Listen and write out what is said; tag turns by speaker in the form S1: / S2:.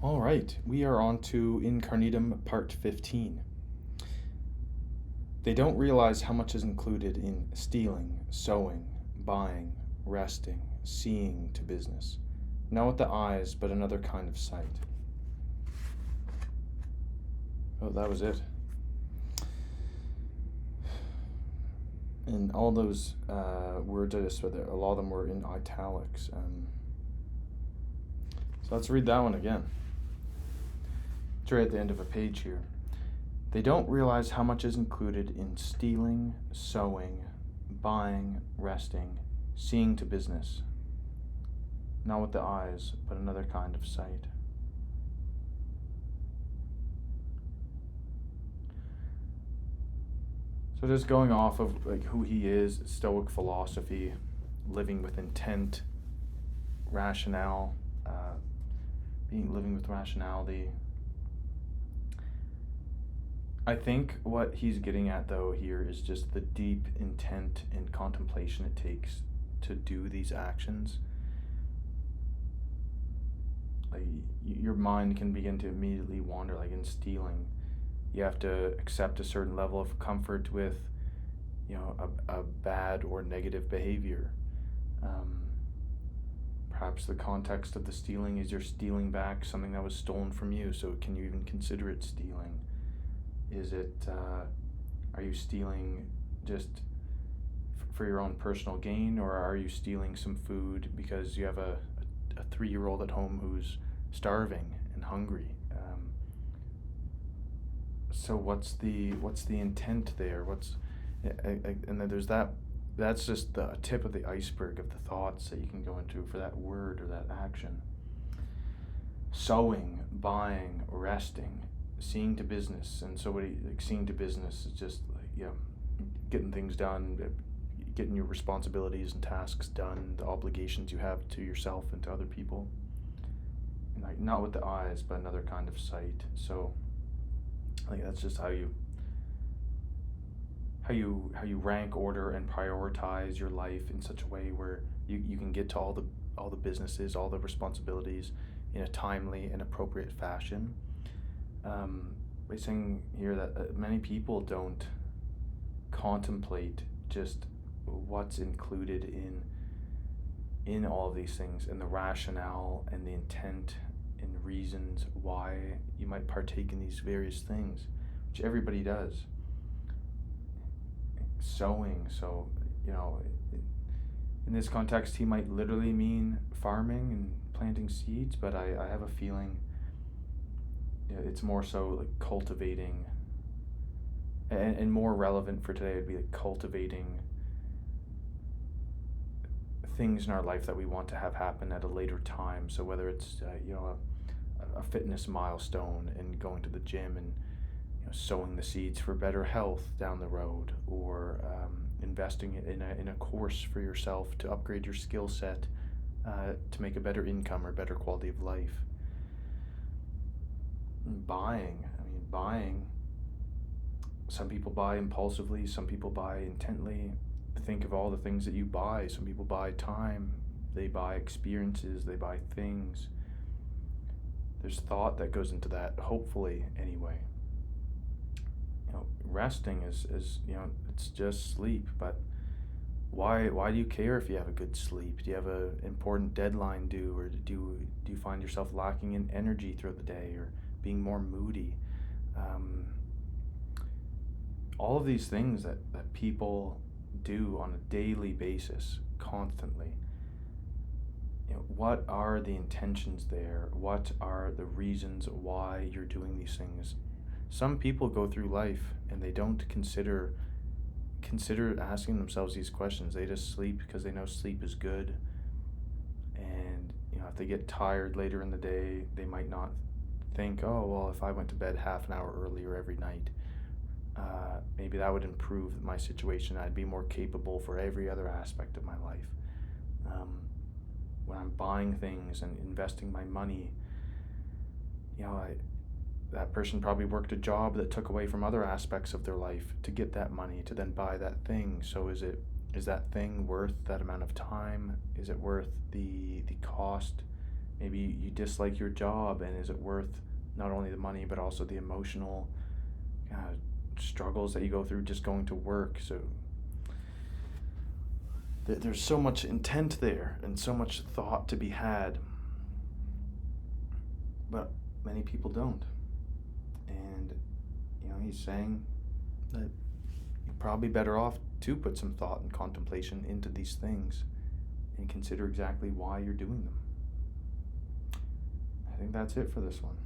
S1: All right, we are on to In Carnuntum Part 15. They don't realize how much is included in stealing, sowing, buying, resting, seeing to business. Not with the eyes, but another kind of sight. Oh, that was it. And all those words I just read there, a lot of them were in italics. So let's read that one again. It's right at the end of a page here. They don't realize how much is included in stealing, sowing, buying, resting, seeing to business. Not with the eyes, but another kind of sight. So just going off of like who he is, Stoic philosophy, living with intent, rationale, living with rationality. I think what he's getting at though here is just the deep intent and contemplation it takes to do these actions. Like your mind can begin to immediately wander, like in stealing. You have to accept a certain level of comfort with, a bad or negative behavior. Perhaps the context of the stealing is you're stealing back something that was stolen from you, so can you even consider it stealing? Is it, are you stealing just for your own personal gain, or are you stealing some food because you have a 3-year-old at home who's starving and hungry? So what's the intent there? And then there's that's just the tip of the iceberg of the thoughts that you can go into for that word or that action. Sowing, buying, resting, seeing to business. And so seeing to business is just like, getting things done, getting your responsibilities and tasks done, the obligations you have to yourself and to other people. And like not with the eyes, but another kind of sight. So like that's just how you rank, order, and prioritize your life in such a way where you can get to all the businesses, all the responsibilities in a timely and appropriate fashion. By saying here that many people don't contemplate just what's included in all of these things, and the rationale and the intent and reasons why you might partake in these various things, which everybody does. Sowing, so in this context he might literally mean farming and planting seeds, but I have a feeling it's more so like cultivating, and more relevant for today would be like cultivating things in our life that we want to have happen at a later time. So whether it's a fitness milestone and going to the gym and sowing the seeds for better health down the road, or investing in a course for yourself to upgrade your skill set, to make a better income or better quality of life. Buying, some people buy impulsively, some people buy intently. Think of all the things that you buy. Some people buy time, they buy experiences, they buy things. There's thought that goes into that, hopefully, anyway. Resting is it's just sleep, but why do you care if you have a good sleep? Do you have an important deadline due, or do you find yourself lacking in energy throughout the day, or being more moody? All of these things that people do on a daily basis, constantly. What are the intentions there? What are the reasons why you're doing these things? Some people go through life and they don't consider asking themselves these questions. They just sleep because they know sleep is good. And if they get tired later in the day, they might not think, oh well, if I went to bed half an hour earlier every night, maybe that would improve my situation. I'd be more capable for every other aspect of my life. When I'm buying things and investing my money, that person probably worked a job that took away from other aspects of their life to get that money to then buy that thing. So is that thing worth that amount of time? Is it worth the cost Maybe you dislike your job, and is it worth not only the money but also the emotional struggles that you go through just going to work? So there's so much intent there and so much thought to be had, but many people don't. And he's saying that you're probably better off to put some thought and contemplation into these things and consider exactly why you're doing them. I think that's it for this one.